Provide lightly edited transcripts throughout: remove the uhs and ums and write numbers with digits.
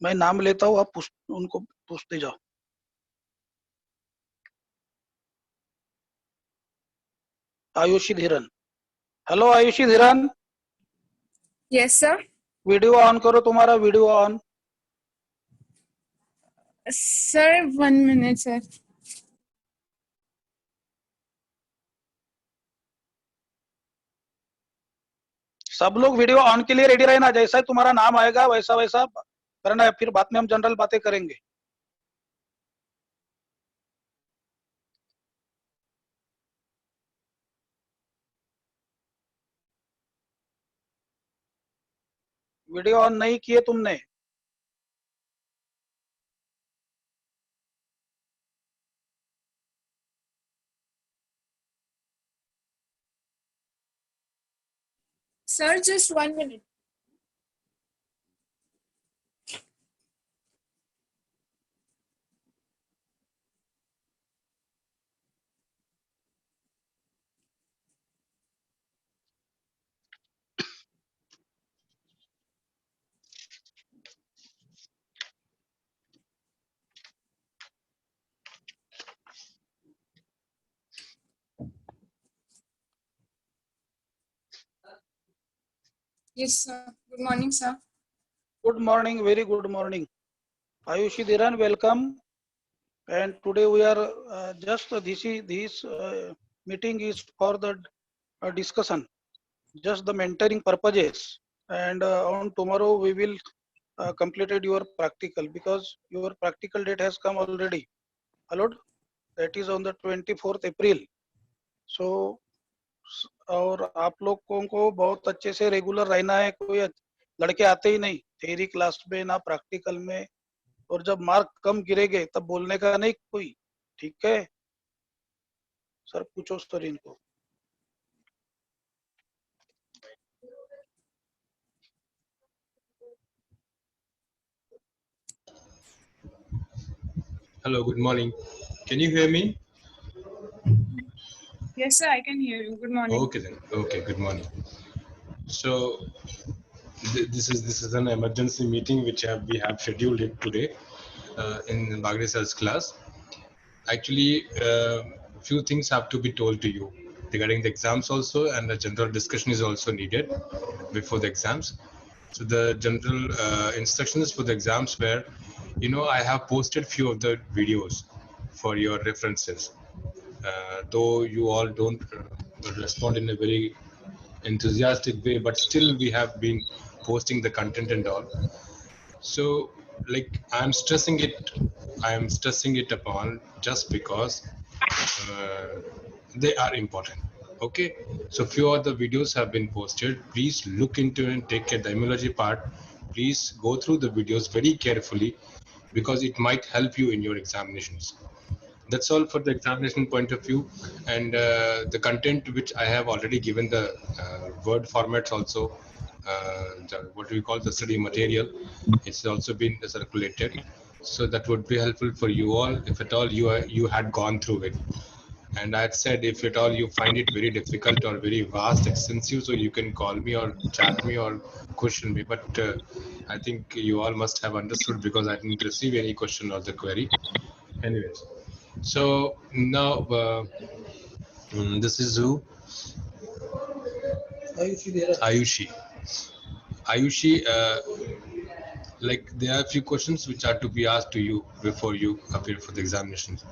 मैं नाम लेता हूँ, आप उनको पूछते जाओ। Ayushi Dhiran. Hello Ayushi Dhiran. Yes sir. Video on करो, तुम्हारा video on. Sir 1 minute sir. सब लोग वीडियो ऑन के लिए रेडी रहना, जैसा ही तुम्हारा नाम आएगा वैसा वैसा करना है, फिर बाद में हम जनरल बातें करेंगे। वीडियो ऑन नहीं किए तुमने? Sir just 1 minute. Yes, sir. Good morning, sir. Good morning, very good morning. Ayushi Dhiran, welcome. And today we are this meeting is for the discussion, just the mentoring purposes. And on tomorrow we will completed your practical, because your practical date has come already. Allowed? That is on the 24th April. So और आप लोगों को बहुत अच्छे से regular रहना है। कोई लड़के आते ही नहीं थ्योरी क्लास में ना प्रैक्टिकल में, और जब मार्क कम गिरेगे तब बोलने का नहीं कोई, ठीक है? सर पूछो सर इनको। Hello, good morning. Can you hear me? Yes, sir, I can hear you. Good morning. Okay then. Okay, good morning. So this is an emergency meeting which we have scheduled it today in Bagre sir's class. Actually, few things have to be told to you regarding the exams also, and a general discussion is also needed before the exams. So the general instructions for the exams were, I have posted few of the videos for your references. Though you all don't respond in a very enthusiastic way, but still we have been posting the content and all. So like I am stressing it upon just because they are important. Okay, so few of the videos have been posted. Please look into and take care. The immunology part, please go through the videos very carefully, because it might help you in your examinations. That's all for the examination point of view. And the content which I have already given, the word formats also, what we call the study material, it's also been circulated. So that would be helpful for you all, if at all you had gone through it. And I had said, if at all you find it very difficult or very vast, extensive, so you can call me or chat me or question me. But I think you all must have understood, because I didn't receive any question or the query. Anyways, so now this is who? Ayushi. Like there are a few questions which are to be asked to you before you appear for the examinations.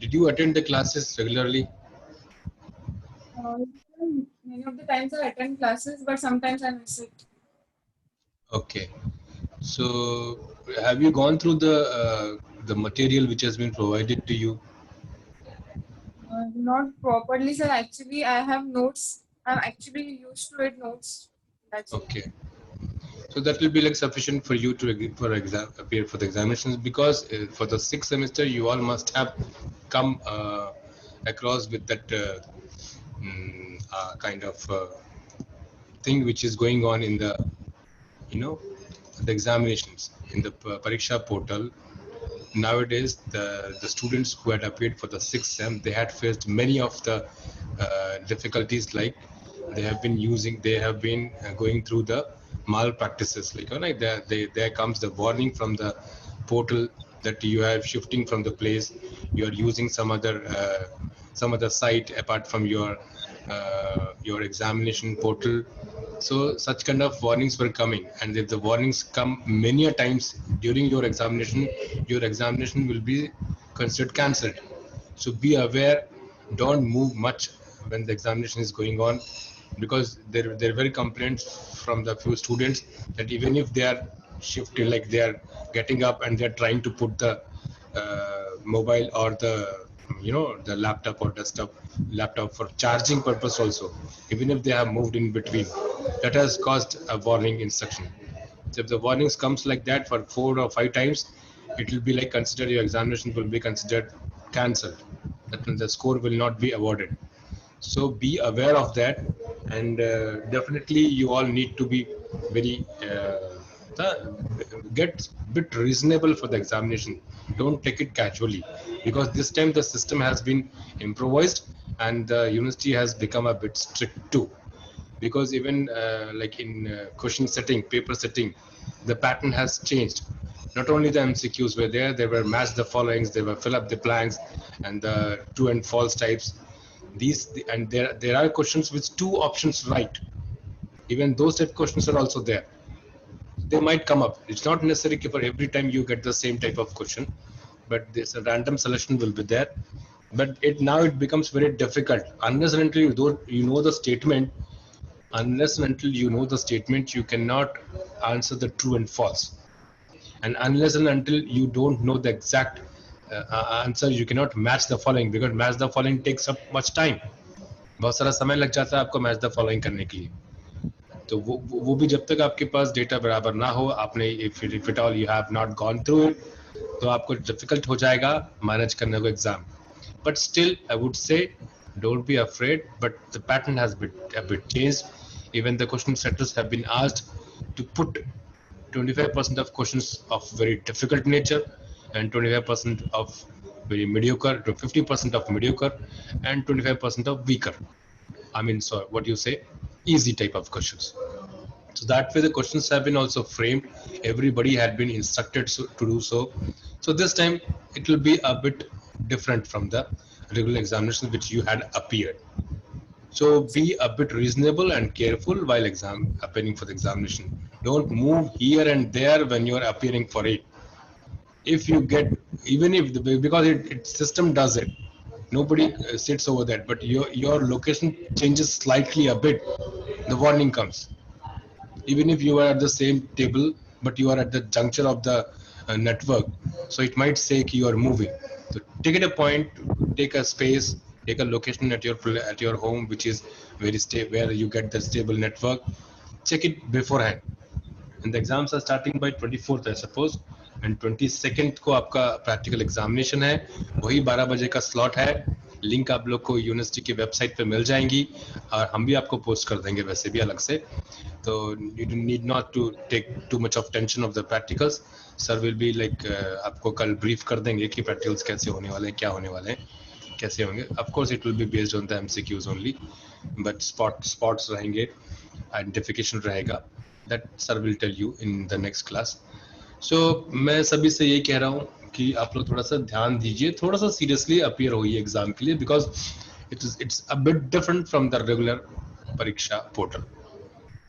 Did you attend the classes regularly? Many of the times I attend classes, but sometimes I miss it. Okay. So have you gone through the material which has been provided to you? Not properly, sir. Actually, I have notes. I'm actually used to it notes. That's okay. So that will be like sufficient for you to appear for the examinations, because for the 6th semester you all must have come across with that kind of thing which is going on in the the examinations in the Pariksha portal. Nowadays the students who had appeared for the 6th sem, they had faced many of the difficulties, like they have been going through the malpractices, like, you know, like there comes the warning from the portal that you are shifting from the place, you are using some other site apart from your examination portal. So such kind of warnings were coming, and if the warnings come many a times during your examination will be considered cancelled. So be aware, don't move much when the examination is going on, because there were complaints from the few students that even if they are shifting, like they are getting up and they are trying to put the mobile or the laptop or desktop laptop for charging purpose also, even if they have moved in between, that has caused a warning instruction. So if the warnings comes like that for 4 or 5 times, it will be like considered your examination will be considered cancelled. That means the score will not be awarded. So be aware of that, and definitely you all need to be very get bit reasonable for the examination. Don't take it casually, because this time the system has been improvised and the university has become a bit strict too. Because even like in question setting, paper setting, the pattern has changed. Not only the MCQs were there were match the followings, they were fill up the blanks, and the true and false types. And there are questions with 2 options right. Even those type questions are also there. They might come up. It's not necessary for every time you get the same type of question, but there's a random selection will be there. But now it becomes very difficult unless and until you know the statement. Unless and until you know the statement, you cannot answer the true and false. And unless and until you don't know the exact answer, you cannot match the following, because match the following takes up much time. बहुत सारा समय लग जाता है आपको match the following करने के लिए. तो वो भी जब तक आपके पास डेटा बराबर ना हो, आपने if it all you have not gone through it, तो आपको डिफिकल्ट हो जाएगा मैनेज करने को exam. But still I would say don't be afraid, but the pattern has been a bit changed. Even the question setters have been asked to put 25% of questions of very difficult nature and 25% of very mediocre, to 50% of mediocre and 25% of weaker. I mean, so what you say, easy type of questions. So that way the questions have been also framed. Everybody had been instructed to do so. So this time it will be a bit different from the regular examinations which you had appeared. So be a bit reasonable and careful while appearing for the examination. Don't move here and there when you are appearing for it. If you get, even if because it system does it, nobody sits over that, but your location changes slightly a bit, the warning comes. Even if you are at the same table, but you are at the juncture of the network, so it might say you are moving. So take it a point, take a space, take a location at your home which is very stable, where you get the stable network. Check it beforehand. And the exams are starting by 24th, I suppose, and 22nd को आपका practical examination है. वही 12 बजे का slot है. Link आप लोग को यूनिवर्सिटी की वेबसाइट पे मिल जाएंगी, और हम भी आपको पोस्ट कर देंगे वैसे भी अलग से. तो you need not to take too much of tension of the practicals. Sir will be like आपको कल brief कर देंगे कि practicals कैसे होने वाले हैं, क्या होने वाले हैं, कैसे होंगे. Of course it will be based on the MCQs only, but spots रहेंगे, identification रहेगा. That sir will tell you in the next class. So मैं सभी से ये कह रहा हूँ कि आप लोग थोड़ा सा ध्यान दीजिए, थोड़ा सा सीरियसली अपीयर होइए एग्जाम के लिए, because it's a bit different from the regular परीक्षा पोर्टल,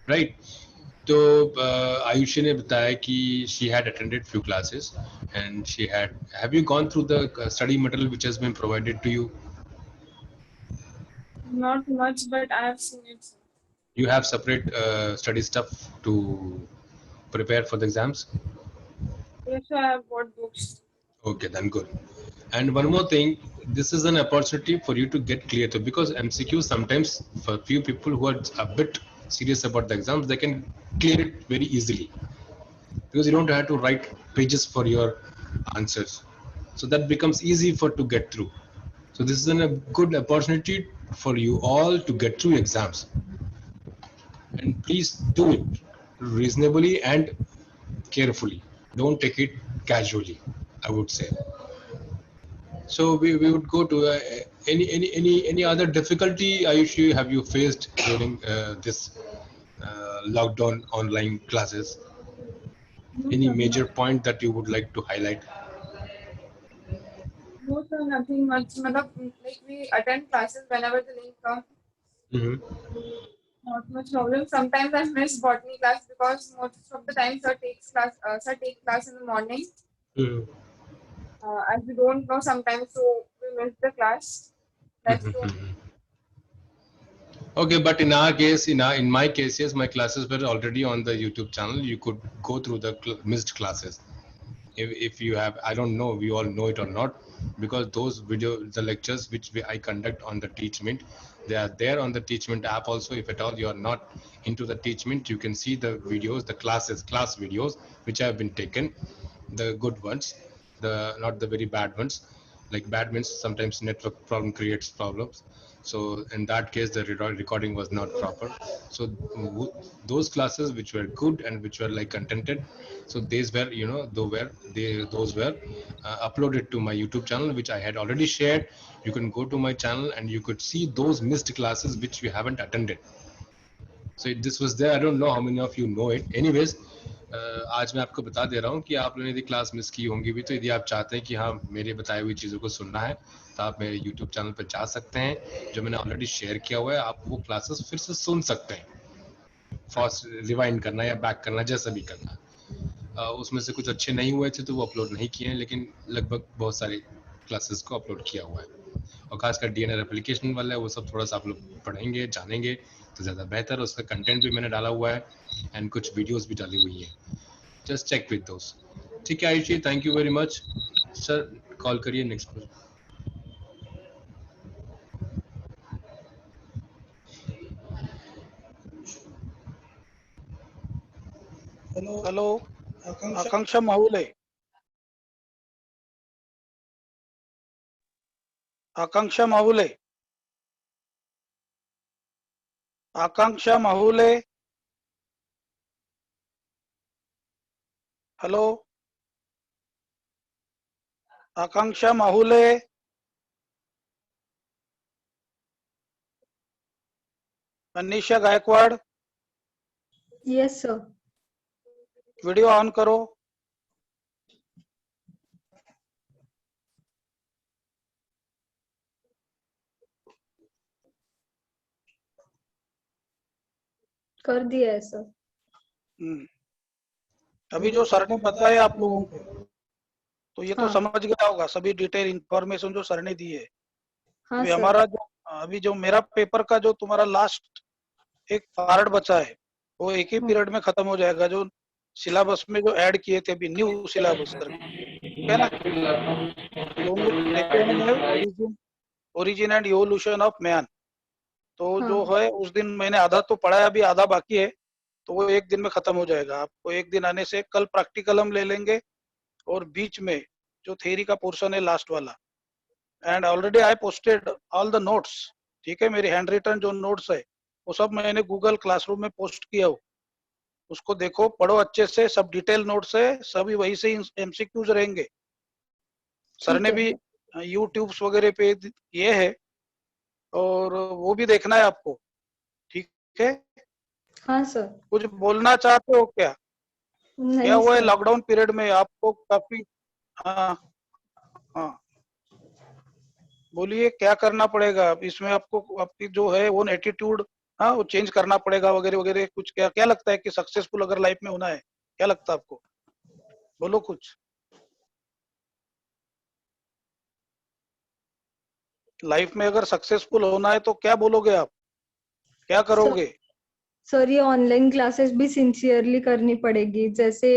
राइट. तो आयुषी ने बताया कि she had attended few classes and she had, have you gone through the study material which has been provided to you? Not much, but I have seen it. You have separate study stuff to prepare for the exams? Yes, I have bought books. Okay, then good. And one more thing, this is an opportunity for you to get clear too, because MCQ sometimes for few people who are a bit serious about the exams, they can clear it very easily, because you don't have to write pages for your answers. So that becomes easy to get through. So this is a good opportunity for you all to get through exams. And please do it reasonably and carefully. Don't take it casually, I would say. So we would go to any other difficulty, Ayushi, have you faced during this lockdown online classes? No, Any sir, major point that you would like to highlight? no, sir, nothing much. मतलब, like we attend classes whenever the link comes. Mhm. Not much problem. Sometimes I miss botany class because most of the time sir take class in the morning. Mhm. As we don't know sometimes, so we miss the class. That's the only. Mhm. Okay, but in our case, in my case, yes, my classes were already on the YouTube channel. You could go through the missed classes. If you have, I don't know, we all know it or not, because those the lectures which I conduct on the Teachment, they are there on the Teachment app also. If at all you are not into the Teachment, you can see the videos, the class videos which have been taken, the good ones, the not the very bad ones. Like bad means sometimes network problem creates problems. So in that case, the recording was not proper. So those classes which were good and which were like contented, so these were, those were uploaded to my YouTube channel, which I had already shared. You can go to my channel and you could see those missed classes which we haven't attended. So this was there. I don't know how many of you know it. Anyways, आज मैं आपको बता दे रहा हूँ कि आप लोगों ने यदि क्लास मिस की होंगी भी, तो यदि आप चाहते हैं कि हाँ मेरे बताई हुई चीज़ों को सुनना है, तो आप मेरे YouTube चैनल पर जा सकते हैं, जो मैंने ऑलरेडी शेयर किया हुआ है. आप वो क्लासेस फिर से सुन सकते हैं, फास्ट रिवाइंड करना या बैक करना, जैसा भी करना. उसमें से कुछ अच्छे नहीं हुए थे तो वो अपलोड नहीं किए हैं, लेकिन लगभग बहुत सारे क्लासेस को अपलोड किया हुआ है. और खासकर DNR एप्लीकेशन वाला है, वो सब थोड़ा सा आप लोग पढ़ेंगे, जानेंगे तो ज़्यादा बेहतर. उसका कंटेंट भी मैंने डाला हुआ है एंड कुछ वीडियोस भी डाली हुई हैं. Just check with those. ठीक है Ayushi, thank you very much. Sir call करिए नेक्स्ट पर. Hello, Akanksha Mahule. Akanksha Mahule. Akanksha Mahule. Hello. Akanksha Mahule. Anisha Gaikwad. Yes, sir. Video on करो. कर दिया है सर. अभी जो सर ने बताया आप लोगों को, तो ये तो हाँ. समझ गया होगा सभी डिटेल इंफॉर्मेशन जो सर ने दी है. हाँ अभी सर. हमारा अभी जो मेरा पेपर का जो तुम्हारा लास्ट एक पार्ट बचा है, वो एक ही पीरियड में खत्म हो जाएगा. जो सिलेबस में जो ऐड किए थे अभी न्यू सिलेबस करके, है ना, दोनों सेकेंड में origin and evolution of man. तो जो है उस दिन मैंने आधा तो पढ़ा है, अभी आधा बाकी है, तो वो एक दिन में खत्म हो जाएगा. आपको एक दिन आने से, कल प्रैक्टिकल हम ले लेंगे, और बीच में जो थ्योरी का पोर्शन है लास्ट वाला. And already I posted all the notes. ठीक है, मेरी हैंड रिटन जो नोट्स है वो सब मैंने गूगल क्लासरूम में पोस्ट किया हो. उसको देखो, पढ़ो अच्छे से. सब डिटेल नोट्स है, सभी वही से MCQs रहेंगे. सर ने भी यूट्यूब्स वगैरह पे ये है, और वो भी देखना है आपको. ठीक है. हाँ सर. कुछ बोलना चाहते हो क्या? नहीं क्या हुआ है सर. लॉकडाउन पीरियड में आपको काफी? हाँ हाँ, बोलिए क्या करना पड़ेगा अब इसमें आपको? आपकी जो है वो एटीट्यूड, हाँ, वो चेंज करना पड़ेगा वगैरह वगैरह. कुछ क्या क्या लगता है कि सक्सेसफुल अगर लाइफ में होना है, क्या लगता है आपको? बोलो कुछ. लाइफ में अगर सक्सेसफुल होना है तो क्या बोलोगे आप? क्या करोगे? सर ये ऑनलाइन क्लासेस भी सिंसियरली करनी पड़ेगी, जैसे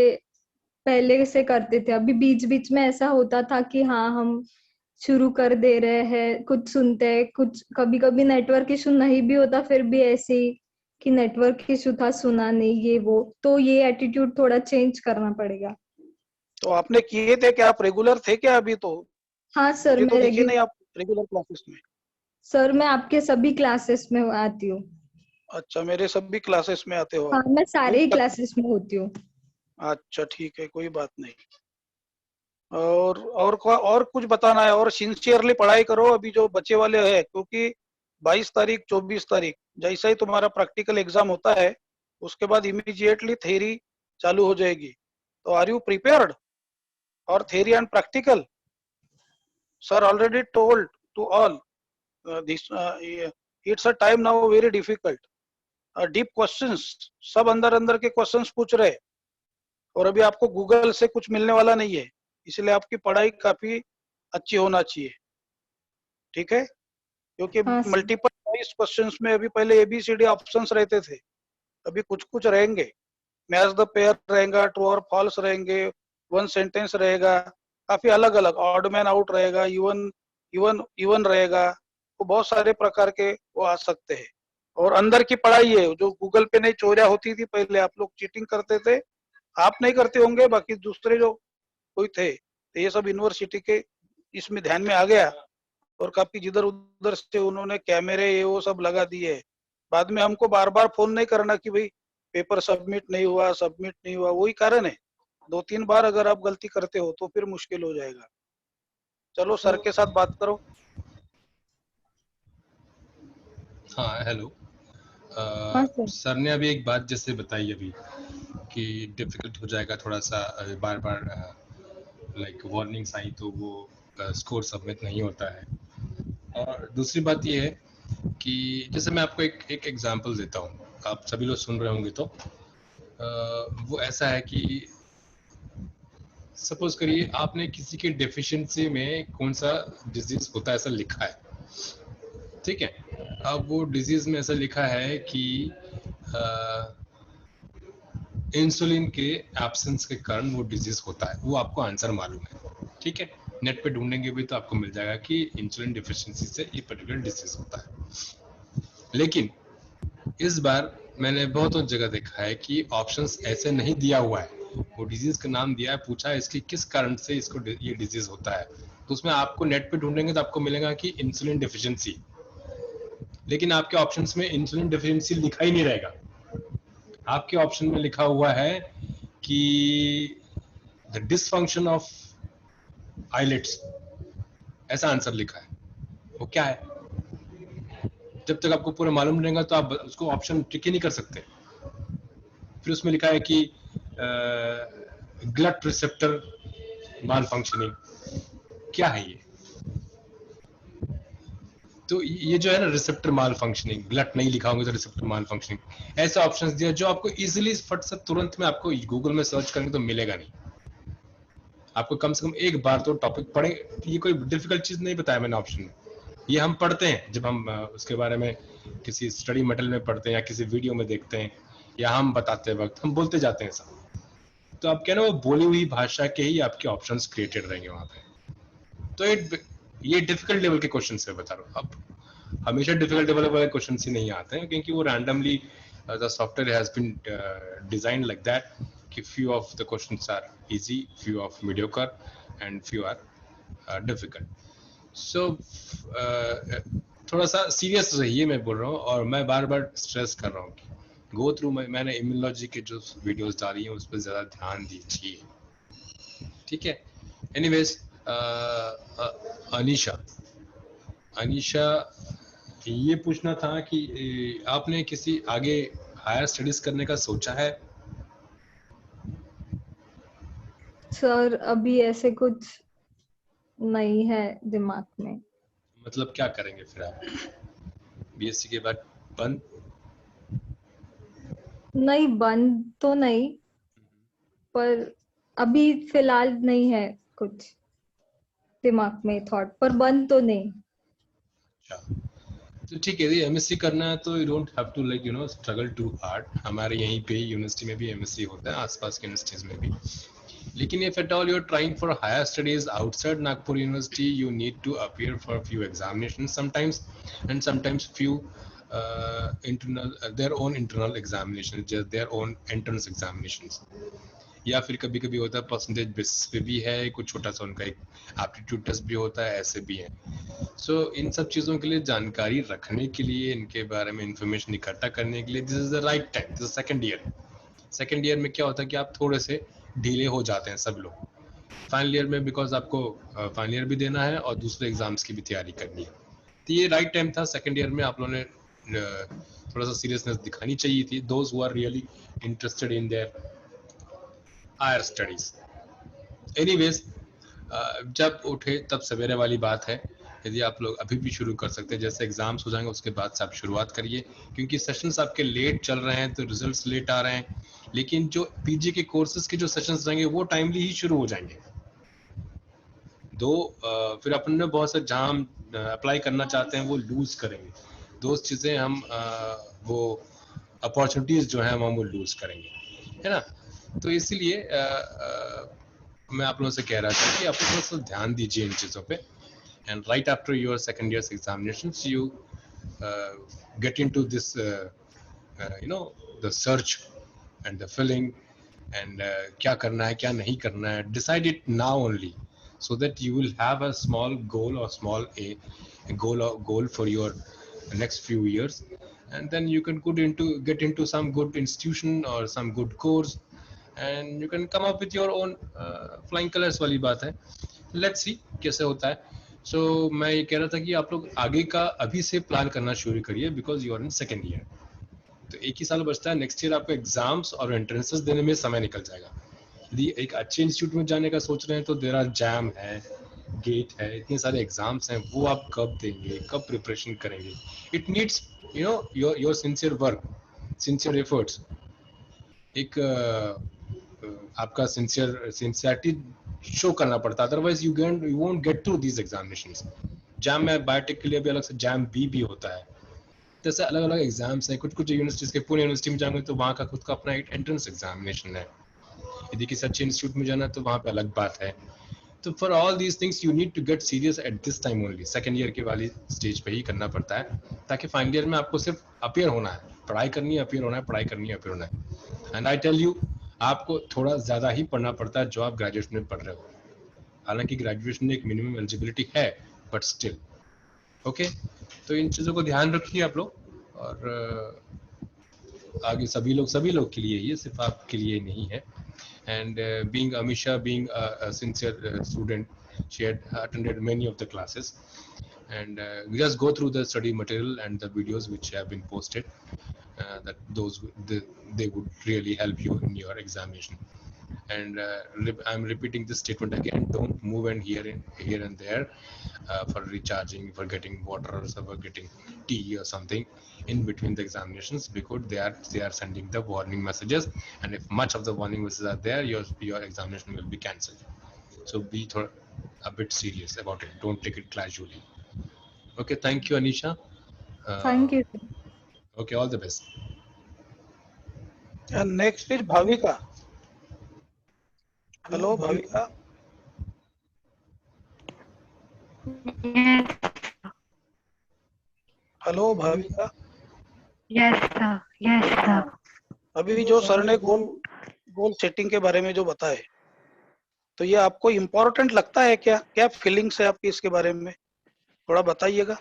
पहले से करते थे. अभी बीच बीच में ऐसा होता था कि हाँ हम शुरू कर दे रहे हैं, कुछ सुनते हैं, कुछ कभी कभी नेटवर्क इशू नहीं भी होता, फिर भी ऐसे ही कि नेटवर्क इशू था, सुना नहीं, ये वो. तो ये एटीट्यूड थोड़ा चेंज करना पड़ेगा. तो आपने किए थे क्या? आप रेगुलर थे क्या अभी? तो हाँ सर. मुझे तो मैं दिखी नहीं आप रेगुलर क्लासेस में. सर मैं आपके सभी क्लासेस में आती हूँ. अच्छा, मेरे सभी क्लासेस में आते हो हाँ, आप? मैं सारे ही क्लासेस में होती हूँ. अच्छा ठीक है, कोई बात नहीं. और कुछ बताना है? और सिंसियरली पढ़ाई करो अभी जो बच्चे वाले हैं, क्योंकि 22 तारीख 24 तारीख जैसा ही तुम्हारा प्रैक्टिकल एग्जाम होता है, उसके बाद इमीडिएटली थ्योरी चालू हो जाएगी. तो are you prepared for theory and practical? Sir already told to all this it's a time now very difficult. Deep questions, सब अंदर अंदर के क्वेश्चंस पूछ रहे, और अभी आपको गूगल से कुछ मिलने वाला नहीं है, इसलिए आपकी पढ़ाई काफी अच्छी होना चाहिए. ठीक है, क्योंकि हाँ, सर. मल्टीपल चॉइस क्वेश्चंस में अभी पहले एबीसीडी ऑप्शंस रहते थे, अभी कुछ कुछ रहेंगे. मैच द पेयर रहेगा, ट्रू और फॉल्स रहेंगे, वन सेंटेंस रहेगा, काफी अलग अलग, ऑड मैन आउट रहेगा, इवन रहेगा. तो बहुत सारे प्रकार के वो आ सकते हैं. और अंदर की पढ़ाई है जो गूगल पे नहीं चोरियां होती थी पहले, आप लोग चीटिंग करते थे, आप नहीं करते होंगे, बाकी दूसरे जो कोई थे, तो ये सब यूनिवर्सिटी के इसमें ध्यान में आ गया, और काफी जिधर उधर से उन्होंने कैमरे ये वो सब लगा दिए. बाद में हमको बार बार फोन नहीं करना कि भाई पेपर सबमिट नहीं हुआ. वही कारण है, 2-3 बार अगर आप गलती करते हो तो फिर मुश्किल हो जाएगा. चलो सर के साथ बात करो. हाँ, हेलो. हाँ, सर. सर ने अभी एक बात जैसे बताई अभी कि डिफिकल्ट हो जाएगा थोड़ा सा, बार बार लाइक वार्निंग्स आई तो वो स्कोर सबमिट नहीं होता है. और दूसरी बात ये है कि जैसे मैं आपको एक एग्जांपल देता हूँ, आप सभी लोग सुन रहे होंगे, तो वो ऐसा है कि सपोज करिए आपने किसी के डेफिशिएंसी में कौन सा डिजीज होता है ऐसा लिखा है, ठीक है. अब वो डिजीज में ऐसा लिखा है कि इंसुलिन के एब्सेंस के कारण वो डिजीज होता है, वो आपको आंसर मालूम है, ठीक है. नेट पे ढूंढेंगे भी तो आपको मिल जाएगा कि इंसुलिन डिफिशिएंसी से ये पर्टिकुलर डिजीज होता है. लेकिन इस बार मैंने बहुत जगह देखा है कि ऑप्शंस ऐसे नहीं दिया हुआ है, वो डिजीज का नाम दिया है, पूछा है इसकी किस कारण से इसको ये डिजीज होता है, तो उसमें आपको नेट पे ढूंढेंगे तो आपको मिलेगा कि इंसुलिन डिफिशिएंसी, लेकिन आपके ऑप्शंस में इंसुलिन डिफिशिएंसी लिखा ही नहीं रहेगा. आपके ऑप्शन में लिखा हुआ है कि द डिसफंक्शन ऑफ आईलिड्स, ऐसा आंसर लिखा है. वो क्या है, जब तक आपको पूरा मालूम नहीं रहेगा तो आप उसको ऑप्शन टिक ही नहीं कर सकते. फिर उसमें लिखा है कि ग्लट रिसेप्टर माल फंक्शनिंग, क्या है ये? तो ये जो है ना रिसेप्टर माल फंक्शनिंग, ग्लट नहीं लिखा होगा तो रिसेप्टर माल फंक्शनिंग, ऐसे ऑप्शंस दिया जो आपको इजीली फट से तुरंत में आपको गूगल में सर्च करेंगे तो मिलेगा नहीं. आपको कम से कम एक बार तो टॉपिक पढ़े, ये कोई डिफिकल्ट चीज नहीं बताया मैंने ऑप्शन में, ये हम पढ़ते हैं जब हम उसके बारे में किसी स्टडी मटेरियल में पढ़ते हैं या किसी वीडियो में देखते हैं या हम बताते वक्त हम बोलते जाते हैं सब. तो आप कहना वो बोली हुई भाषा के ही आपके ऑप्शंस क्रिएटेड रहेंगे वहां पे. तो ये डिफिकल्ट लेवल के क्वेश्चन से बता रहा हूँ. अब हमेशा डिफिकल्ट लेवल वाले क्वेश्चन ही नहीं आते हैं, क्योंकि वो randomly the software has been designed like that कि few of the questions are easy, few of mediocre and few are difficult. So थोड़ा सा सीरियस रहिए, मैं बोल रहा हूँ, और मैं बार बार स्ट्रेस कर रहा हूँ कि गो थ्रू मैंने इम्यूनोलॉजी के जो वीडियोस डाली हैं उस पर ज्यादा ध्यान दीजिए, ठीक है. एनीवेज, अनीशा ये पूछना था कि आपने किसी आगे हायर स्टडीज करने का सोचा है? सर अभी ऐसे कुछ नहीं है दिमाग में. मतलब क्या करेंगे फिर आप बीएससी के बाद? बंद? नहीं, बंद तो नहीं, पर अभी फिलहाल नहीं है कुछ दिमाग में थॉट, पर बंद तो नहीं. तो ठीक है, यदि एमएससी करना है तो you don't have to like struggle too hard. हमारे यहीं पे यूनिवर्सिटी में भी एमएससी होता है, आसपास के यूनिवर्सिटीज में भी. लेकिन if at all you're trying for higher studies outside Nagpur University, you need to appear for a few examinations sometimes, and sometimes few their own internal examinations, just their own entrance examinations. या फिर कभी कभी होता है percentage basis पे भी है, कुछ छोटा सा उनका एक एप्टीट्यूड टेस्ट भी होता है, ऐसे भी है. सो इन सब चीज़ों के लिए जानकारी रखने के लिए, इनके बारे में इंफॉर्मेशन इकट्ठा करने के लिए this is the right time. This is second year में क्या होता है कि आप थोड़े से ढीले हो जाते हैं सब लोग. फाइनल ईयर में बिकॉज आपको फाइनल ईयर भी देना है और दूसरे एग्जाम्स की भी तैयारी करनी है, तो ये राइट टाइम था. सेकेंड ईयर में आप लोगों ने थोड़ा सा सीरियसनेस दिखानी चाहिए थी, those who are really interested in their higher studies. Anyways, जब उठे तब सवेरे वाली बात है। यदि आप लोग अभी भी शुरू कर सकते हैं, जैसे एग्जाम्स हो जाएंगे उसके बाद से आप शुरुआत करिए, क्योंकि सेशंस आपके लेट चल रहे हैं तो रिजल्ट्स लेट आ रहे हैं, लेकिन जो पीजी के कोर्सेज के जो सेशंस रहेंगे वो टाइमली ही शुरू हो जाएंगे। फिर अपन ने बहुत से जहाँ हम अप्लाई करना चाहते हैं वो लूज करेंगे, दोस्त चीज़ें हम वो अपॉर्चुनिटीज जो है हम वो लूज करेंगे, है ना। तो इसीलिए मैं आप लोगों से कह रहा था कि आप थोड़ा सा ध्यान दीजिए इन चीज़ों पे, and right after your second year's examinations you get into this the search and the filling and क्या करना है क्या नहीं करना है, decide it now only, so that you will have a small goal or small goal for your next few years, and then you can get into some good institution or some good course and you can come up with your own flying colors वाली बात है। Let's see कैसे होता है। मैं ये कह रहा था कि आप लोग आगे का अभी से प्लान करना शुरू करिए, because you are in second year, तो एक ही साल बचता है, नेक्स्ट ईयर आपको एग्जाम्स और एंट्रेंसेस देने में समय निकल जाएगा। यदि एक अच्छे इंस्टीट्यूट में जाने का सोच रहे हैं तो देर आर जैम है, गेट है, इतने सारे एग्जाम्स हैं, वो आप कब देंगे, कब प्रिपरेशन करेंगे। It needs your sincere work, sincere efforts, एक आपका सिंसियरिटी शो करना पड़ता है, otherwise you won't get through these examinations. Jam में बायोटेक के लिए भी अलग से जैम भी होता है, जैसे अलग अलग एग्जाम्स हैं। कुछ यूनिवर्सिटीज के, पुणे यूनिवर्सिटी में जाएंगे तो वहाँ का खुद का अपना एक एंट्रेंस एग्जामिनेशन है, यदि किसी अच्छे इंस्टीट्यूट में जाना है तो वहाँ पे अलग बात है। तो for all these things you need to get serious at this time only, second year की वाली स्टेज पे ही करना पड़ता है, ताकि फाइनल ईयर में आपको सिर्फ अपियर होना है, पढ़ाई करनी है, अपियर होना है, पढ़ाई करनी है, अपियर होना है। एंड आई टेल यू, आपको थोड़ा ज्यादा ही पढ़ना पड़ता है जो आप ग्रेजुएशन में पढ़ रहे हो, हालांकि ग्रेजुएशन में एक मिनिमम एलिजिबिलिटी है, बट स्टिल ओके। तो इन चीज़ों को ध्यान रखिए आप लोग, और आगे सभी लोग के लिए, ये सिर्फ आपके लिए नहीं है। And being Amisha, being a sincere student, she had attended many of the classes, and we just go through the study material and the videos which have been posted, that they would really help you in your examination. And I'm repeating this statement again, don't move and here and there for recharging, for getting water, or for getting tea or something in between the examinations, because they are sending the warning messages, and if much of the warning messages are there, your examination will be cancelled. So be a bit serious about it, don't take it casually. Okay, thank you Anisha. Thank you. Okay, all the best. And next is Bhavika. Hello Bhavika. Yes, hello Bhavika. yes, sir. Yes, sir. अभी जो sir ने goal setting के बारे में जो बताए, तो ये आपको इम्पोर्टेंट लगता है क्या? क्या फीलिंग्स है आपकी इसके बारे में, थोड़ा बताइएगा।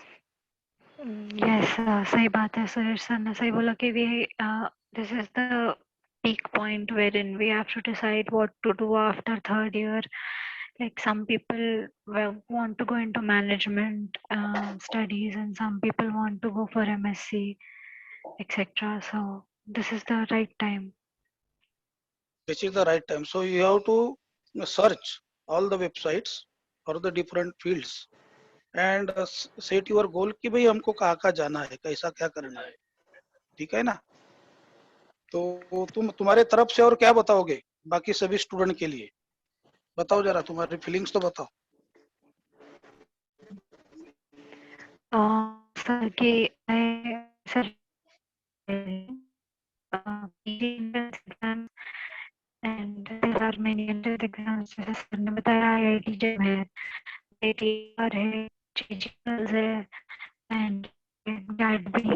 Yes, sir. सही बात है सर। सर ने सही बोला कि this is the peak point wherein we have to decide what to do after third year. Like some people want to go into management studies, and some people want to go for MSc, etc. So this is the right time. This is the right time. So you have to search all the websites for the different fields and set your goal कि भाई हमको कहाँ जाना है, कैसा क्या करना है, ठीक है ना। तो तुम्हारे तरफ से और क्या बताओगे बाकी सभी स्टूडेंट के लिए, बताओ जरा, तुम्हारी फीलिंग्स तो बताओ। सर कि sir and there are many entrance exams, जैसे सर ने बताया IIT जब है, ATR है, GGLs है, and GAT भी है।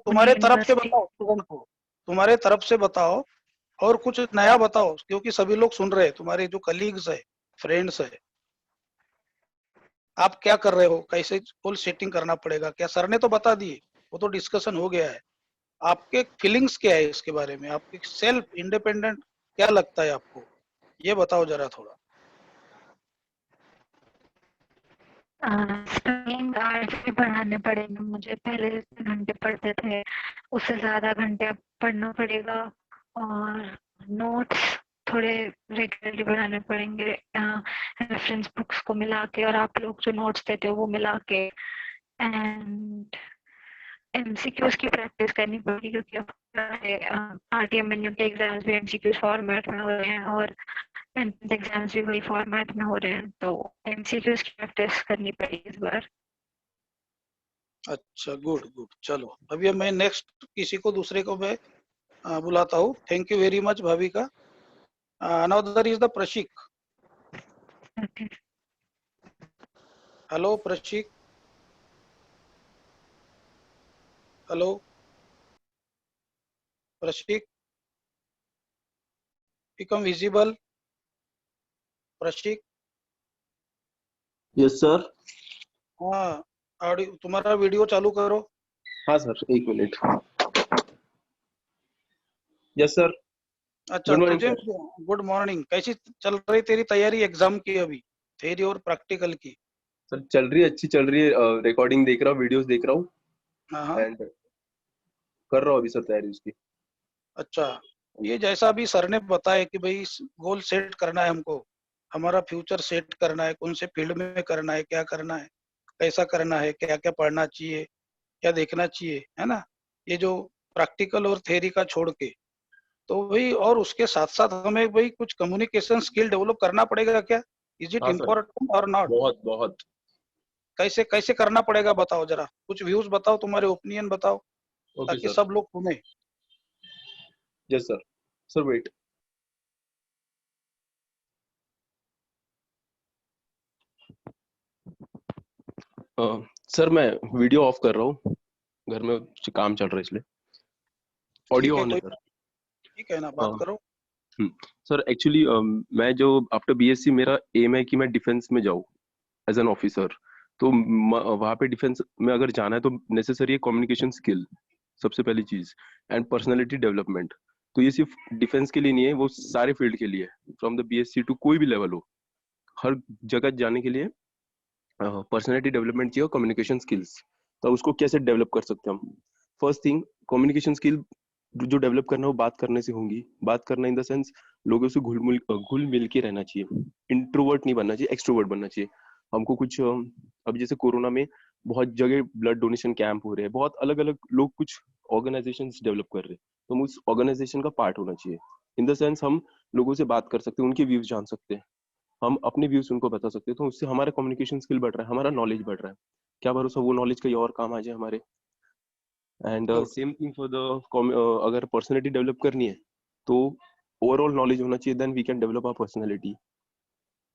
तुम्हारे तरफ से बताओ स्टूडेंट को, तुम्हारे तरफ से बताओ और कुछ नया बताओ, क्योंकि सभी लोग सुन रहे हैं, तुम्हारे जो कलीग्स है, फ्रेंड्स है, आप क्या कर रहे हो, कैसे गोल सेटिंग करना पड़ेगा, क्या सर ने तो बता दिए, वो तो डिस्कशन हो गया है। आपके फीलिंग्स क्या है इसके बारे में, आपके सेल्फ इंडिपेंडेंट क्या लगता है आपको, ये बताओ जरा थोड़ा। Studying आज भी पढ़ाने पड़ेंगे मुझे, पहले जितने घंटे पढ़ते थे उससे ज्यादा घंटे अब पढ़ना पड़ेगा, और नोट्स थोड़े रेगुलरली बढ़ाने पड़ेंगे रेफरेंस बुक्स को मिला के, और आप लोग जो नोट्स देते हो वो मिला के, एंड एमसीक्यूज की प्रैक्टिस करनी पड़ेगी क्योंकि अब आरटीएमएनयू के एग्जाम्स भी एमसीक्यूज फॉर्मेट में हो रहे हैं और एग्जाम्स भी वही फॉर्मेट में हो रहे हैं, तो एमसीक्यूज की प्रैक्टिस करनी पड़ेगी इस बार। अच्छा, गुड गुड। चलो अभी मैं नेक्स्ट किसी को दूसरे को मैं बुलाता हूँ। Thank you very much Bhavika. Another is the Prashik. Okay. Hello Prashik. Hello Prashik, become visible। Prashik, yes sir. हाँ, ऑडियो तुम्हारा वीडियो चालू करो। हाँ सर, एक मिनट। Yes sir. अच्छा, गुड मॉर्निंग तुझे सर। Good morning. कैसी चल रही तेरी तैयारी एग्जाम की अभी, थ्योरी और प्रैक्टिकल की? सर चल रही है, अच्छी चल रही है। रिकॉर्डिंग देख रहा हूँ, वीडियोस देख रहा हूँ हाँ हाँ। एंड कर रहा हूँ अभी सर तैयारी उसकी। अच्छा, ये जैसा अभी सर ने बताया कि भाई गोल सेट करना है हमको, हमारा फ्यूचर सेट करना है, कौन से फील्ड में करना है, क्या करना है, कैसा करना है, क्या क्या पढ़ना चाहिए, क्या देखना चाहिए, है ना? ये जो प्रैक्टिकल और थ्योरी का छोड़ के, तो भाई और उसके साथ साथ हमें भाई कुछ कम्युनिकेशन स्किल डेवलप करना पड़ेगा क्या? इज इट हाँ सर, इम्पोर्टेंट और नॉट? बहुत बहुत। कैसे कैसे करना पड़ेगा बताओ जरा, कुछ व्यूज बताओ, तुम्हारे ओपिनियन बताओ, ओके ताकि सर। सब लोग सुने। Yes sir. Sir wait. Sir मैं वीडियो ऑफ कर रहा हूँ, घर में काम चल रहा है इसलिए। ठीक ऑडियो है, ऑन है कोई सर। ठीक है ना, बात करो। सर एक्चुअली मैं जो आफ्टर बीएससी मेरा एम है कि मैं डिफेंस में जाऊँ एज एन ऑफिसर। तो वहाँ पे डिफेंस में अगर जाना है तो नेसेसरी है कम्युनिकेशन स्किल, सबसे पहली चीज, एंड पर्सनालिटी डेवलपमेंट। तो ये सिर्फ डिफेंस के लिए नहीं है, वो सारे फील्ड के लिए, फ्रॉम द बीएससी टू कोई भी लेवल हो, हर जगह जाने के लिए पर्सनालिटी डेवलपमेंट चाहिए और कम्युनिकेशन स्किल्स। तो उसको कैसे डेवलप कर सकते हैं हम? फर्स्ट थिंग, कम्युनिकेशन स्किल जो डेवलप करना है वो बात करने से होंगी। बात करना इन द सेंस लोगों से घुल मिल के रहना चाहिए, इंट्रोवर्ट नहीं बनना चाहिए, एक्सट्रोवर्ट बनना चाहिए हमको। कुछ अब जैसे कोरोना में बहुत जगह ब्लड डोनेशन कैंप हो रहे हैं, बहुत अलग अलग लोग कुछ ऑर्गेनाइजेशंस डेवलप कर रहे हैं, तो हम उस ऑर्गेनाइजेशन का पार्ट होना चाहिए। इन द सेंस हम लोगों से बात कर सकते हैं, उनके व्यूज जान सकते हैं, हम अपने व्यूज उनको बता सकते हैं, तो उससे हमारा कम्युनिकेशन स्किल बढ़ रहा है, हमारा नॉलेज बढ़ रहा है। क्या भरोसा वो नॉलेज कहीं और काम आ जाए हमारे। And Good. Same thing for the, अगर पर्सनैलिटी डेवलप करनी है तो ओवरऑल नॉलेज होना चाहिए, then we can develop our personality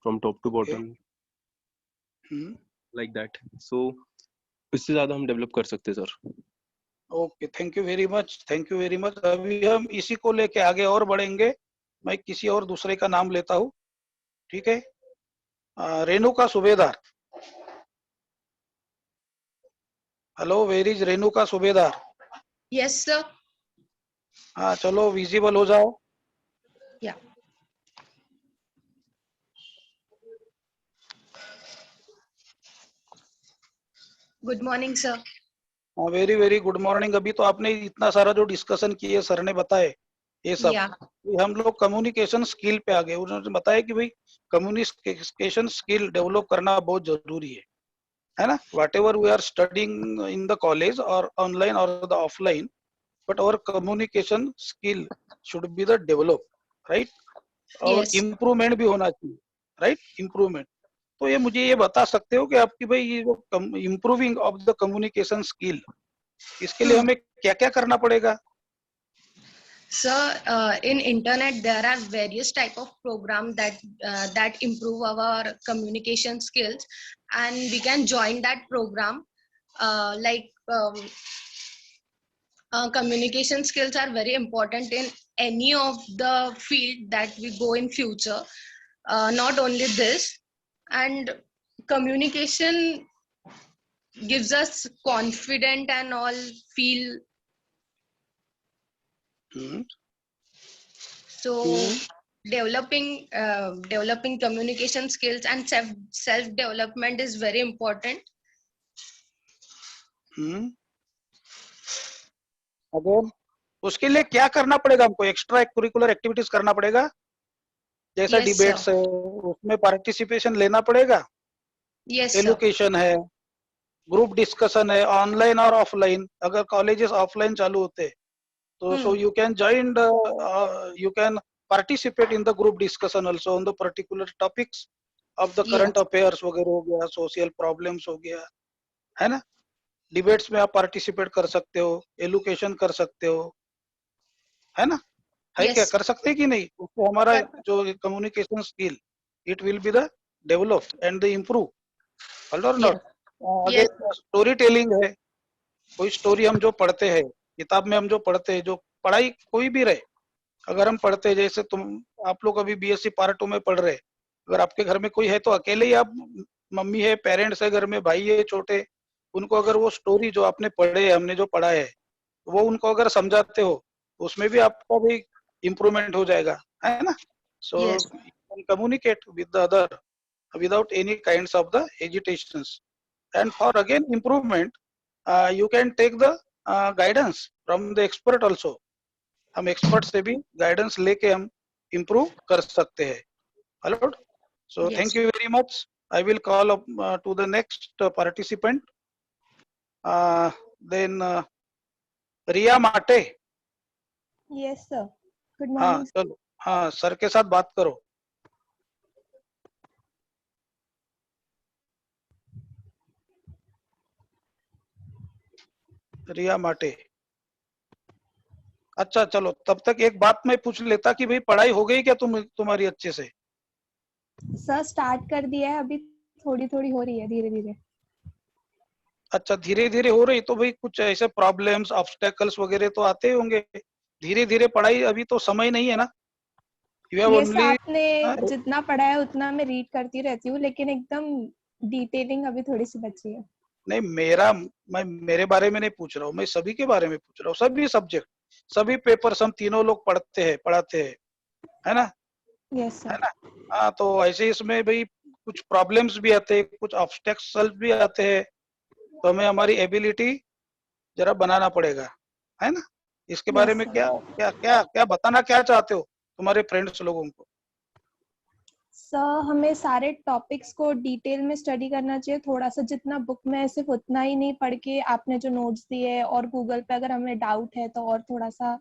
from top to Okay. Bottom, hmm. Like that. So इससे ज्यादा हम डेवलप कर सकते हैं sir. Okay, thank you very much, thank you very much. अभी हम इसी को लेके आगे और बढ़ेंगे। मैं किसी और दूसरे का नाम लेता हूँ, ठीक है? Renuka Subedar. Hello, where is Renuka Subedar? Yes, sir. हाँ, चलो विजिबल हो जाओ। Yeah. Good morning, sir. हाँ, वेरी वेरी गुड मॉर्निंग। अभी तो आपने इतना सारा जो डिस्कशन किए, सर ने बताए ये सब, Yeah. हम लोग कम्युनिकेशन स्किल पे आ गए। उन्होंने बताया कि भाई कम्युनिकेशन स्किल डेवलप करना बहुत जरूरी है ना? Whatever we are studying in the college और ऑनलाइन और the offline, but our communication skill should be the develop, right? और Yes. इम्प्रूवमेंट भी होना चाहिए, राइट? इम्प्रूवमेंट। तो ये मुझे ये बता सकते हो कि आपकी भाई ये जो improving of the communication skill, इसके लिए हमें क्या क्या करना पड़ेगा? Sir, in internet there are various type of program that improve our communication skills, and we can join that program. Communication skills are very important in any of the field that we go in future. Not only this, and communication gives us confident and all feel. Hmm, So developing communication skills and self development is very important. Again उसके लिए क्या करना पड़ेगा हमको? Extra curricular activities करना पड़ेगा, जैसा Yes, sir. Debates है उसमें पार्टिसिपेशन लेना पड़ेगा, Yes, sir. एलोकेशन है, ग्रुप डिस्कशन है, ऑनलाइन और ऑफलाइन। अगर कॉलेजेस ऑफलाइन चालू होते तो so you can join the you can participate in the group discussion also on the particular topics of the current Yes. affairs वगैरह हो गया, सोशल प्रॉब्लम्स हो गया, है ना। डिबेट्स में आप पार्टिसिपेट कर सकते हो, एलोकेशन कर सकते हो, है ना। है क्या, Yes. कर सकते हैं कि नहीं? उसको हमारा Sir. जो communication skill it will be the develop and the improve, और Yes. Not. Again story telling है, कोई स्टोरी हम जो पढ़ते हैं किताब में, हम जो पढ़ते हैं, जो पढ़ाई कोई भी रहे, अगर हम पढ़ते हैं, जैसे आप लोग अभी बीएससी पार्ट 2 में पढ़ रहे, अगर आपके घर में कोई है तो अकेले ही आप, मम्मी है, पेरेंट्स है घर में, भाई है छोटे, उनको अगर वो स्टोरी जो आपने पढ़े, हमने जो पढ़ा है, वो उनको अगर समझाते हो, उसमें भी आपका भी इम्प्रूवमेंट हो जाएगा, है ना। सो Yes. Communicate with the other without any kinds of the hesitations, and for again improvement you can take the guidance from the expert also। हम एक्सपर्ट से भी गाइडेंस लेके हम इम्प्रूव कर सकते हैं। Hello, so Yes. Thank you very much. I will call to the next participant, then Riya Mate. Yes, sir. Good हाँ morning. चलो, हाँ सर के साथ बात करो। रिया माटे, अच्छा चलो, तब तक एक बात मैं पूछ लेता कि भाई पढ़ाई हो गई क्या तुम्हारी अच्छे से? सर स्टार्ट कर दिया है, अभी थोड़ी थोड़ी हो रही है, धीरे धीरे। अच्छा धीरे धीरे हो रही, तो भाई कुछ ऐसे प्रॉब्लम्स ऑब्स्टेकल्स वगैरह तो आते होंगे। धीरे धीरे पढ़ाई, अभी तो समय नहीं है ना। यू हैव ये ओनली, आपने जितना पढ़ा है उतना मैं रीड करती रहती हूँ, लेकिन एकदम डिटेलिंग अभी थोड़ी सी बची है। नहीं मैं मेरे बारे में नहीं पूछ रहा हूँ, मैं सभी के बारे में पूछ रहा हूँ। सभी सब्जेक्ट, सभी पेपर्स हम तीनों लोग पढ़ाते हैं, है ना। यस है सर। ना। हाँ तो ऐसे इसमें भाई कुछ प्रॉब्लम्स भी आते हैं, कुछ ऑब्स्टेकल्स भी आते हैं, तो हमें हमारी एबिलिटी जरा बनाना पड़ेगा, है ना। इसके बारे यस में सर। क्या क्या क्या क्या बताना क्या चाहते हो तुम्हारे फ्रेंड्स लोगों को? सर हमें सारे टॉपिक्स को डिटेल में स्टडी करना चाहिए, थोड़ा सा जितना बुक में है सिर्फ उतना ही नहीं पढ़ के आपने जो नोट्स दिए है, और गूगल पे अगर हमें डाउट है तो और थोड़ा सा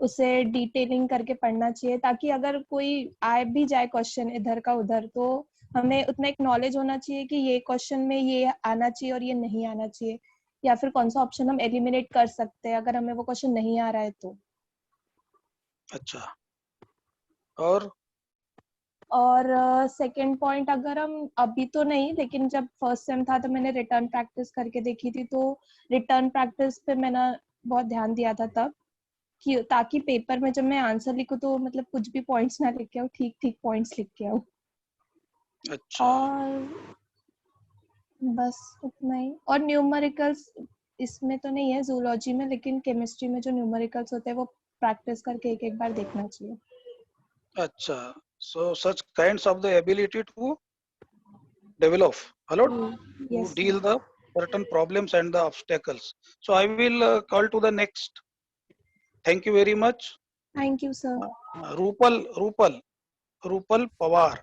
उसे डिटेलिंग करके पढ़ना चाहिए, ताकि अगर कोई आए भी जाए क्वेश्चन इधर का उधर, तो हमें उतना एक नॉलेज होना चाहिए कि ये क्वेश्चन में ये आना चाहिए और ये नहीं आना चाहिए, या फिर कौन सा ऑप्शन हम एलिमिनेट कर सकते हैं अगर हमें वो क्वेश्चन नहीं आ रहा है तो। अच्छा, और सेकंड पॉइंट, अगर हम अभी तो नहीं, लेकिन जब फर्स्ट सेम था तो मैंने रिटर्न प्रैक्टिस करके देखी थी, तो रिटर्न प्रैक्टिस पे मैंने बहुत ध्यान दिया था तब, कि ताकि पेपर में जब मैं आंसर लिखूं तो मतलब कुछ भी पॉइंट्स ना लिख के आऊं, ठीक ठीक पॉइंट्स लिख के आऊं। अच्छा, और बस उतना ही। और न्यूमेरिकल्स इसमें तो नहीं है जूलॉजी में, लेकिन केमिस्ट्री में जो न्यूमेरिकल्स होते हैं वो प्रैक्टिस करके एक एक बार देखना चाहिए। अच्छा, so such kinds of the ability to develop, hello, to Yes, deal the certain problems and the obstacles. So I will call to the next. Thank you very much. Thank you sir. Rupal Pawar.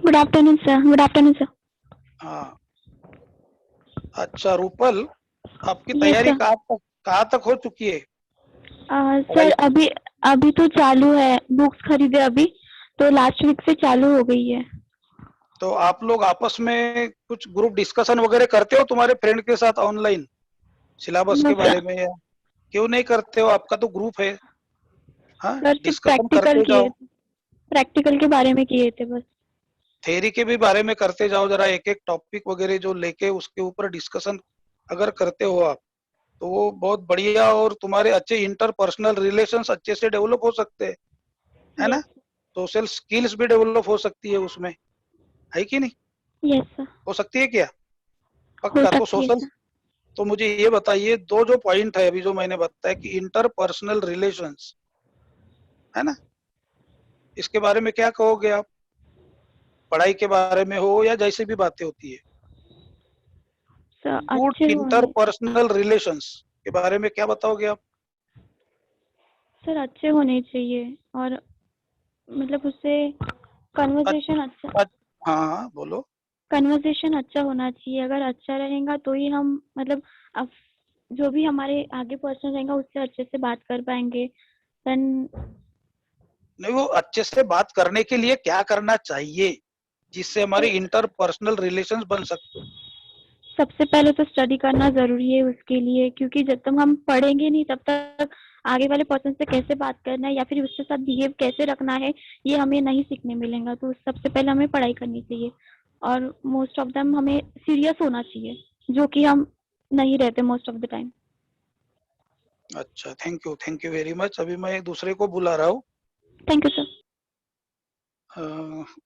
Good afternoon, sir. Good afternoon, sir. हाँ, अच्छा रूपल, आपकी Yes, तैयारी sir. कहाँ तक हो चुकी है? Sir अभी अभी तो चालू है, बुक्स खरीदे अभी, तो लास्ट वीक से चालू हो गई है। तो आप लोग आपस में कुछ ग्रुप डिस्कशन वगैरह करते हो तुम्हारे फ्रेंड के साथ ऑनलाइन, सिलेबस नो के सर, बारे में? या क्यों नहीं करते हो? आपका तो ग्रुप है। हाँ, सर सिर्फ डिस्कशन करते जाओ, प्रैक्टिकल के बारे में किए थे बस। थ्योरी के भी बारे में करते जाओ, जरा एक एक टॉपिक वगैरह जो लेके उसके ऊपर डिस्कशन अगर करते हो आप, तो वो बहुत बढ़िया, और तुम्हारे अच्छे इंटरपर्सनल रिलेशंस अच्छे से डेवलप हो सकते हैं, है ना। यस सोशल स्किल्स भी डेवलप हो सकती है उसमें, है कि नहीं? यस सर, हो सकती है क्या? हो पक्का? तो सकती है सोशल, सर। तो मुझे ये बताइए, दो जो पॉइंट है अभी जो मैंने बताया कि इंटरपर्सनल रिलेशंस, है ना, इसके बारे में क्या कहोगे आप? पढ़ाई के बारे में हो या जैसे भी बातें होती है। गुड अच्छे होने इंटरपर्सनल रिलेशंस के बारे में क्या बताओगे आप? सर अच्छे होने चाहिए और मतलब उससे कन्वर्सेशन अच्छा हाँ बोलो। कन्वर्सेशन अच्छा होना चाहिए। अगर अच्छा रहेगा तो ही हम मतलब अब जो भी हमारे आगे पर्सन रहेगा उससे अच्छे से बात कर पाएंगे। देन नहीं, वो अच्छे से बात करने के लिए क्या करना चाहिए जिससे हमारी इंटरपर्सनल रिलेशंस बन सकते? सबसे पहले तो स्टडी करना जरूरी है उसके लिए, क्योंकि जब तक हम पढ़ेंगे नहीं तब तक आगे वाले पर्सन से कैसे बात करना है या फिर उसके साथ बिहेव कैसे रखना है ये हमें नहीं सीखने मिलेगा। तो सबसे पहले हमें पढ़ाई करनी चाहिए और मोस्ट ऑफ दम हमें सीरियस होना चाहिए, जो कि हम नहीं रहते मोस्ट ऑफ द टाइम। अच्छा, थैंक यू वेरी मच। अभी मैं दूसरे को बुला रहा हूँ। Thank you sir.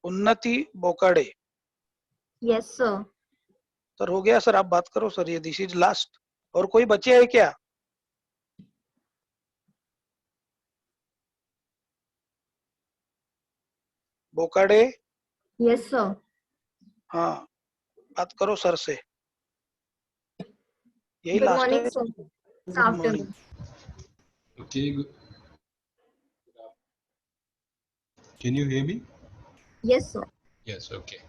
उन्नति बोकाडे। Yes sir. सर हो गया सर, आप बात करो सर, ये दिस इज लास्ट। और कोई बचे है क्या? बोकाडे। Yes sir. हाँ, बात करो सर से। यही गुड लास्ट मॉर्निंग है। Sir. Good morning. Okay. Can you hear me? Yes sir. Yes. Okay.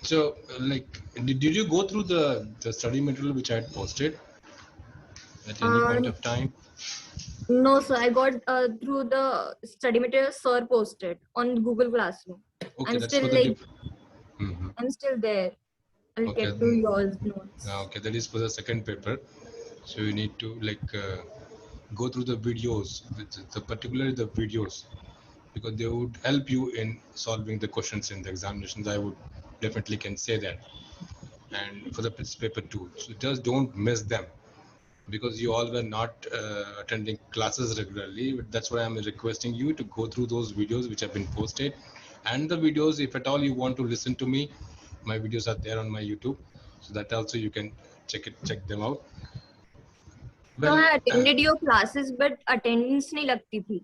So, like, did you go through the study material which I had posted at any point of time? No sir, I got through the study material sir posted on Google Classroom. Okay, I'm that's still for the like I'm still there. I'll Okay. get to yours notes. Okay, that is for the second paper. So you need to like go through the videos, particularly the videos, because they would help you in solving the questions in the examinations. I would definitely can say that. And for the paper too, so just don't miss them, because you all were not attending classes regularly. But that's why I'm requesting you to go through those videos which have been posted, and the videos, if at all you want to listen to me, my videos are there on my YouTube, so that also you can check them out. So I attended your classes but attendance नहीं लगती थी.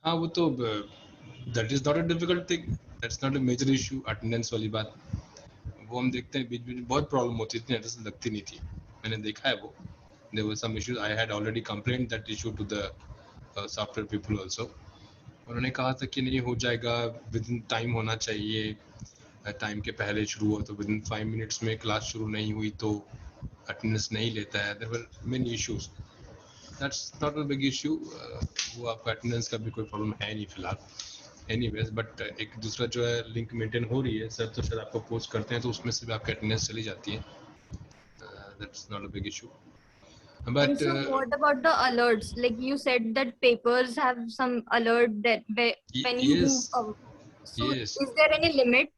हाँ वो तो that is not a difficult thing, that's not a major issue. attendance वाली बात वो हम देखते हैं, बीच बीच में बहुत प्रॉब्लम होती थी, attendance लगती नहीं थी, मैंने देखा है वो. There were some issues. I had already complained that issue to the software people also. उन्होंने कहा था कि नहीं हो जाएगा, विदिन टाइम होना चाहिए, टाइम के पहले शुरू हो, तो विदिन 5 मिनट्स में क्लास शुरू नहीं हुई तो अटेंडेंस नहीं लेता है. There were many issues. That's not a big issue. वो आपका अटेंडेंस का भी कोई प्रॉब्लम है नहीं फिलहाल. Anyways, but एक दूसरा जो है लिंक मेंटेन हो रही है सर, तो शायद आपको पोस्ट करते हैं तो उसमें से भी आपकी अटेंडेंस चली जाती है. That's not a big issue. But And so what about the alerts? Like you said that papers have some alert that when you yes, do. So yes. is there any limit?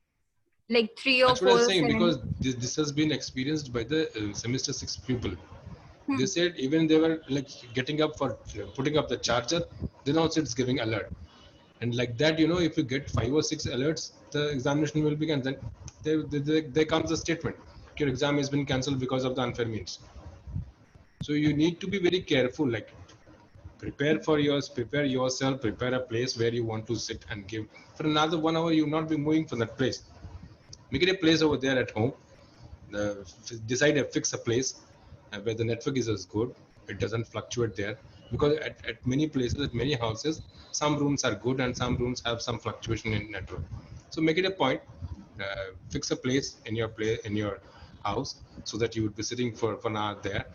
Like 3 or That's 4 what I'm or saying, 7? because this has been experienced by the semester 6 people. They said even they were like getting up for putting up the charger, then also it's giving alert. And like that, you know, if you get 5 or 6 alerts, the examination will begin. Then there comes a statement, your exam has been cancelled because of the unfair means. So you need to be very careful, like prepare yourself, prepare a place where you want to sit and give. For another 1 hour, you will not be moving from that place. Make it a place over there at home. Fix a place where the network is as good, it doesn't fluctuate there, because at many places, at many houses, some rooms are good and some rooms have some fluctuation in network. So make it a point, fix a place in your house, so that you would be sitting for an hour there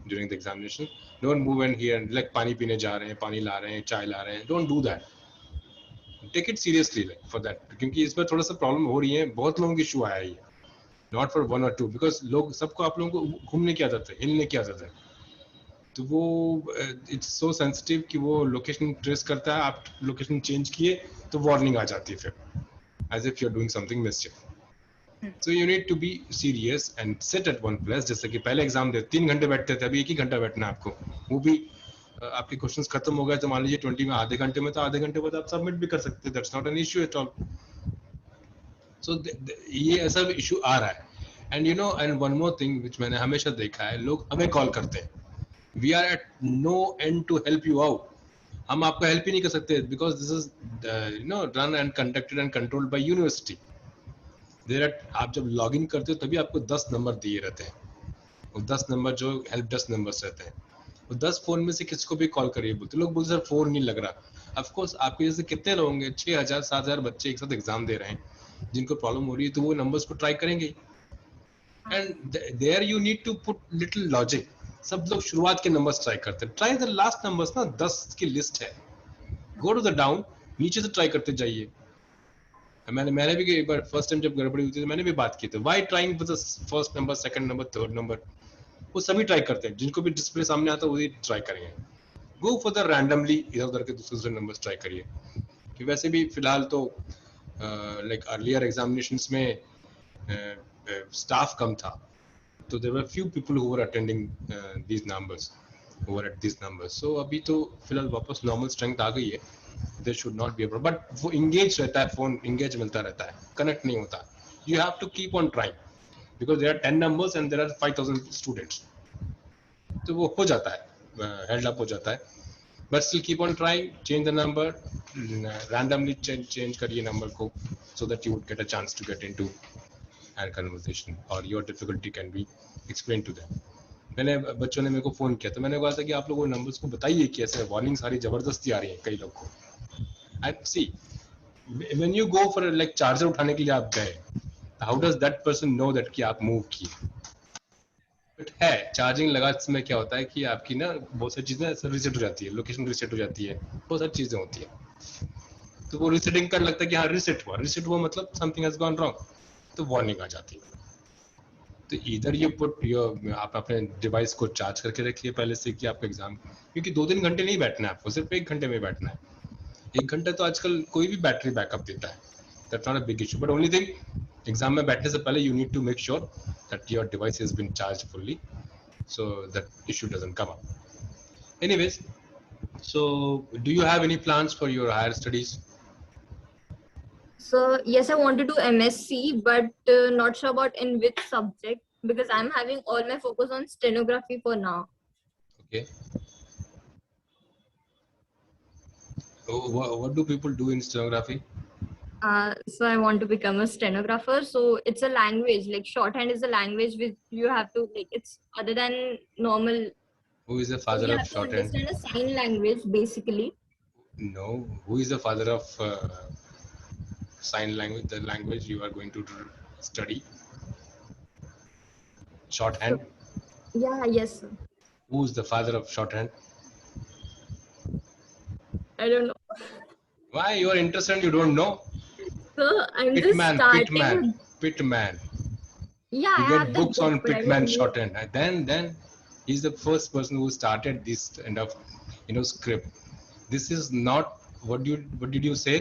during the examination. Don't move in here and like pani peene ja rahe hain, pani la rahe hain, chai la rahe hain. Don't do that. Take it seriously like for that, क्योंकि इसमें थोड़ा सा problem हो रही है, बहुत लोगों की इशू आया है. Not for 1 or 2, because लोग सबको, आप लोगों को घूमने की आदत है, हिलने की आदत है, तो वो इट्स सो सेंसिटिव कि वो लोकेशन ट्रेस करता है. आप लोकेशन चेंज किए तो वार्निंग आ जाती है फिर, as if you're doing something mischief. So you need to be serious and sit at one place. जैसे कि पहले एग्जाम दे 3 घंटे बैठते थे, अभी 1 ही घंटा बैठना है आपको. वो भी आपके क्वेश्चंस खत्म हो गए तो मान लीजिए 20 में आधे घंटे में, तो आधे घंटे बाद आप सबमिट भी कर सकते हैं. That's not an issue at all. So ये ऐसा इशू आ रहा है. And you know, and one more thing which मैंने हमेशा देखा है, लोग हमें कॉल करते हैं, we are at no end to help you out. हम आपको हेल्प ही नहीं कर सकते, because this is you know run and conducted and controlled by university. आप जब लॉग इन करते हो तभी आपको 10 नंबर दिए रहते हैं, वो 10 नंबर जो हेल्प डेस्क नंबर्स रहते हैं, वो 10 फोन में से किसको भी कॉल करिए बोलते लोग बोलते सर फोन नहीं लग रहा। ऑफ कोर्स आपके जैसे कितने लोग होंगे, 6000 7000 बच्चे एक साथ एग्जाम दे रहे हैं जिनको प्रॉब्लम हो रही है, तो वो नंबर्स को ट्राई करेंगे। And there you need to put little logic. सब लोग शुरुआत के नंबर्स ट्राई करते हैं, ट्राई द लास्ट नंबर्स ना, 10 की लिस्ट है, गो टू द डाउन, नीचे से ट्राई करते जाइए। मैंने भी एक बार फर्स्ट टाइम जब गड़बड़ी हुई थी मैंने भी बात की थी, why trying with the first number, second number, third number, वो सभी ट्राई करते हैं, जिनको भी डिस्प्ले सामने आता है वही ट्राई करेंगे। गो फॉर द रैंडमली इधर उधर के दूसरे नंबर्स ट्राई करिए। कि वैसे भी फिलहाल तो लाइक अर्लियर एग्जामिनेशंस में स्टाफ कम था, तो there were few people who were attending these numbers, who were at these numbers. So अभी तो फिलहाल वापस नॉर्मल स्ट्रेंथ आ गई है, there should not be a problem, but वो इंगेज रहता है, फोन इंगेज मिलता रहता है, कनेक्ट नहीं होता। You have to keep on trying because there are 10 numbers and there are 5000 students, तो वो हो जाता है, हेल्ड अप हो जाता है। But still keep on trying, change the number, randomly change करिए नंबर को, so that you would get a chance to get into an conversation और your difficulty can be explain to them. मैंने बच्चों ने मेरे को फोन किया तो मैंने कहा था कि आप लोग वो नंबर्स को बताइए कि ऐसे वार्निंग सारी जबरदस्ती आ रही है कई लोग को। I see when you go for like charger उठाने के लिए आप गए, how does that person know that कि आप मूव किए? है चार्जिंग लगा समय क्या होता है कि आपकी ना बहुत सारी चीजें रीसेट हो जाती है, लोकेशन रीसेट हो जाती है, बहुत सारी चीजें होती है, तो वो रीसेटिंग कर लगता है कि हाँ रीसेट हुआ मतलब समथिंग हैज गॉन रॉन्ग, तो वार्निंग आ जाती है। तो इधर ये पुट योर, आप अपने डिवाइस को चार्ज करके रखिए पहले से कि आपका एग्जाम, क्योंकि 2-3 घंटे नहीं बैठना है आपको, सिर्फ 1 घंटे में बैठना है। 1 घंटा तो आजकल कोई भी बैटरी बैकअप देता है, that's not a big issue, but only thing exam में बैठने से पहले you need to make sure that your device has been charge fully, so that issue doesn't come up. Anyways, so do you have any plans for your higher studies? So yes, I want to do MSc, but not sure about in which subject, because I'm having all my focus on stenography for now. Okay. What do people do in stenography? So I want to become a stenographer. So it's a language, like shorthand is a language which you have to, like, it's other than normal. Who is the So father you of have to shorthand? understand a sign language basically. No, who is the father of sign language, the language you are going to study? Shorthand? Yeah, yes, sir. Who is the father of shorthand? I don't know. Why you are interested and you don't know? So I'm just starting. Pitman. Yeah, You I get have that books book, on but I Pitman don't know. shorthand. And then he's the first person who started this kind of script. This is not what did you say?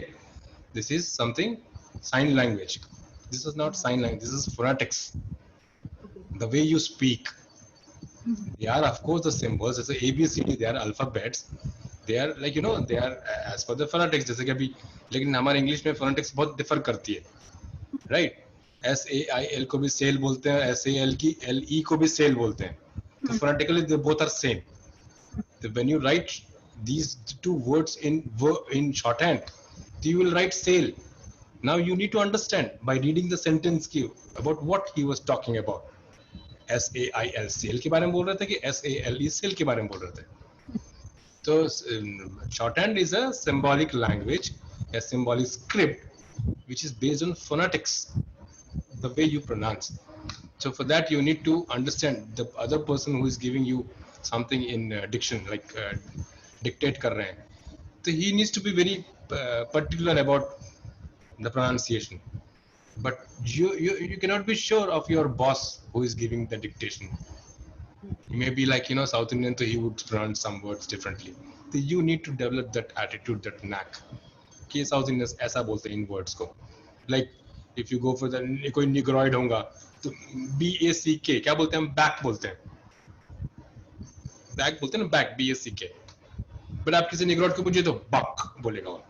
This is something sign language. This is not sign language. This is phonetics. The way you speak. They are of course the symbols. As A B C D, they are alphabets. They are like they are as per the phonetics. जैसे कि अभी लेकिन हमारे English में phonetics बहुत differ करती है, right? SAIL को भी सेल बोलते हैं, SAL की LE को भी सेल बोलते हैं, तो phonetically they both are same. So when you write these two words in shorthand, you will write sail. Now you need to understand by reading the sentence cue about what he was talking about. SAIL SAIL के बारे में बोल रहे थे कि SALE cell के बारे में बोल रहे थे. So shorthand is a symbolic language, a symbolic script which is based on phonetics, the way you pronounce. So for that you need to understand the other person who is giving you something in diction, like dictate kar rahe hain, so he needs to be very particular about the pronunciation. But you cannot be sure of your boss who is giving the dictation. He may be like South Indian, so he would pronounce some words differently. So you need to develop that attitude, that knack कि South Indians ऐसा बोलते हैं इन words को. Like if you go for the कोई negroid होगा तो BACK क्या बोलते हैं हम? back बोलते हैं. back बोलते हैं ना, back BACK. but आप किसी negroid को पूछिए तो buck बोलेगा वो.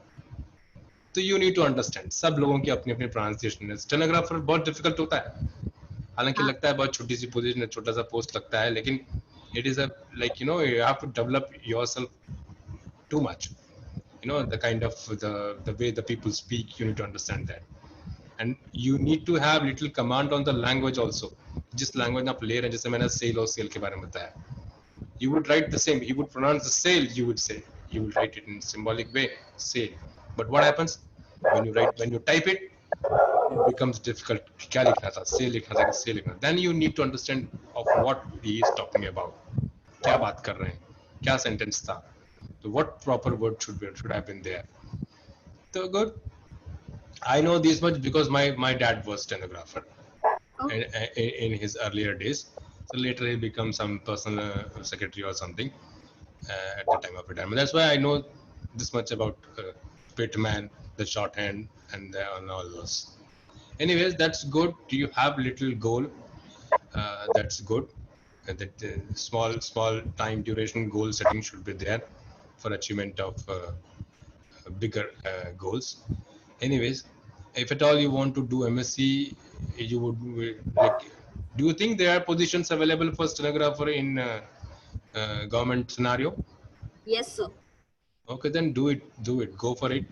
तो you need to understand, सब लोगों की अपनी अपनी pronunciation है. Stenographer बहुत difficult होता है, हालांकि लगता है बहुत छोटी सी पोजीशन है, छोटा सा पोस्ट लगता है, लेकिन it is a like you have to develop yourself too much. The kind of the way the people speak, you need to understand that. and you need to have little command on the language also. जिस language आप ले रहे हैं, जैसे मैंने sale और sale के बारे में बताया, you would write the same, you would pronounce the sale, you would say, you will write it in symbolic way, sale. But what happens when you type it, it becomes difficult. क्या लिखना था, sale लिखना था कि sale लिखना. Then you need to understand of what he is talking about. क्या बात कर रहे हैं, क्या sentence था, so what proper word should have been there. So good. I know this much because my dad was stenographer in his earlier days. So later he became some personal secretary or something at the time of retirement. That's why I know this much about Pitman, the shorthand, and all those. Anyways, that's good. Do you have little goal? That's good. That small time duration goal setting should be there for achievement of bigger goals. Anyways, if at all you want to do MSc, you would like. Do you think there are positions available for stenographer in government scenario? Yes, sir. Okay, then do it. Go for it.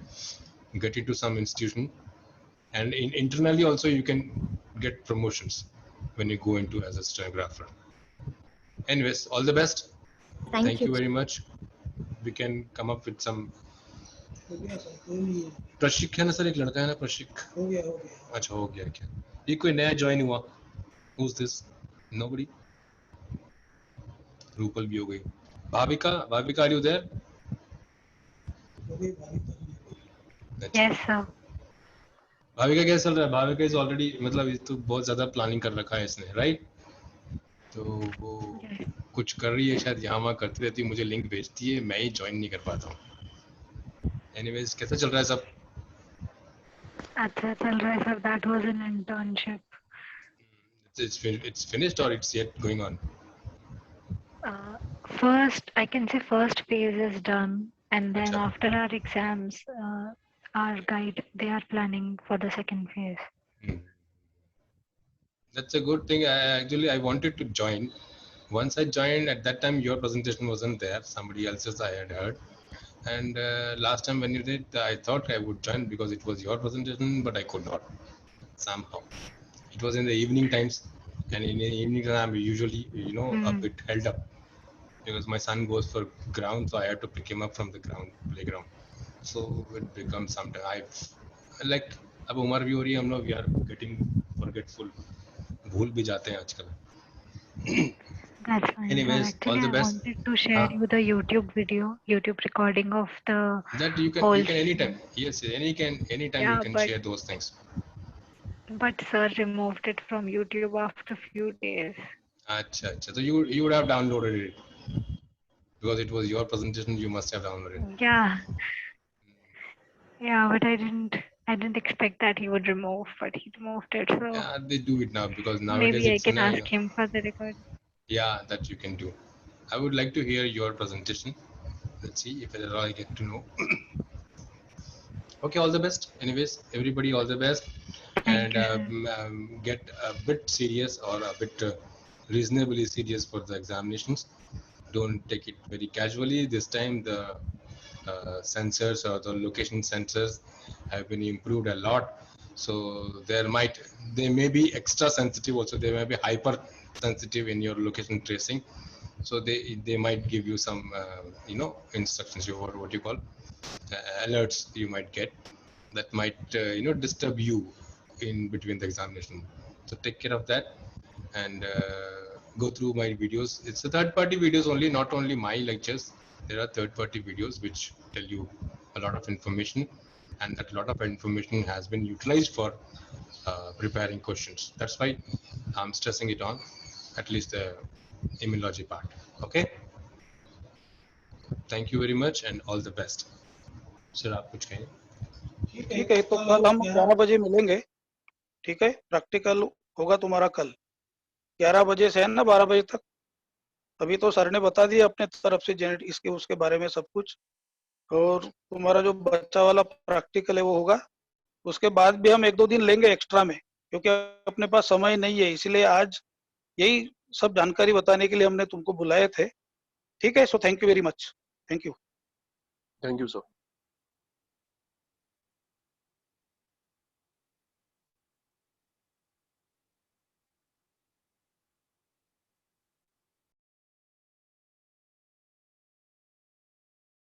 Get into some institution, and internally also you can get promotions when you go into as a stenographer. Anyways, all the best. Thank you you. very much. We can come up with some. Prashik है ना sir, एक लड़का है ना प्रशिक. हो गया. अच्छा हो गया क्या? ये कोई नया ज्वाइन हुआ? Who's this? Nobody. रूपल भी हो गई. Bhavika, are you there? Yes, sir. Bhavika क्या चल रहा है? भाविका is already, मतलब इस तो बहुत ज्यादा प्लानिंग कर रखा है इसने, right? तो वो कुछ कर रही है शायद, यहाँ वहाँ करती रहती है, मुझे लिंक भेजती है, मैं ही ज्वाइन नहीं कर पाता हूँ. Anyways, कैसा चल रहा है सब? अच्छा चल रहा है sir. That was an internship. It's finished or it's yet going on? I can say first phase is done, and then after our exams, our guide, they are planning for the second phase. That's a good thing. I wanted to join. Once I joined, at that time your presentation wasn't there. Somebody else's I had heard. And last time when you did, I thought I would join because it was your presentation, but I could not somehow. It was in the evening times, and in the evening time I'm usually, a bit held up because my son goes for ground, so I have to pick him up from the playground. So it becomes something. Like अब उम्र भी हो रही है, हम लोग we are getting forgetful, भूल भी जाते हैं आजकल. That's fine. Anyways, Actually, all the I best. wanted to share you the YouTube recording of the That you can anytime. Yes, anytime Yeah, you can but- share those things. But sir removed it from YouTube after a few days. Acha. So you would have downloaded it because it was your presentation. You must have downloaded it. Yeah, but I didn't expect that he would remove, but he removed it. So Yeah, they do it now because nowadays maybe I it's can ask him for the record. Yeah, that you can do. I would like to hear your presentation. Let's see if at all I get to know. Okay, all the best. Anyways, everybody, all the best. Thank And get a bit serious or a bit reasonably serious for the examinations. Don't take it very casually. This time the sensors or the location sensors have been improved a lot. So they may be extra sensitive also. They may be hyper sensitive in your location tracing. So they might give you some instructions, or what you call alerts you might get that might disturb you in between the examination. So take care of that and go through my videos. It's a third-party videos only, not only my lectures. There are third-party videos which tell you a lot of information, and that lot of information has been utilized for preparing questions. That's why I'm stressing it on, at least the immunology part. Okay. Thank you very much and all the best. Sir, आप कुछ कहें? ठीक है, तो कल हम 11 बजे मिलेंगे. ठीक है, प्रैक्टिकल होगा तुम्हारा कल 11 बजे से है ना 12 बजे तक. अभी तो सर ने बता दिया अपने तरफ से इसके उसके बारे में सब कुछ. और तुम्हारा जो बच्चा वाला प्रैक्टिकल है वो होगा. उसके बाद भी हम 1-2 दिन लेंगे एक्स्ट्रा में, क्योंकि अपने पास समय नहीं है. इसलिए आज यही सब जानकारी बताने के लिए हमने तुमको बुलाए थे. ठीक है, so thank you very much. Thank you. Thank you, sir.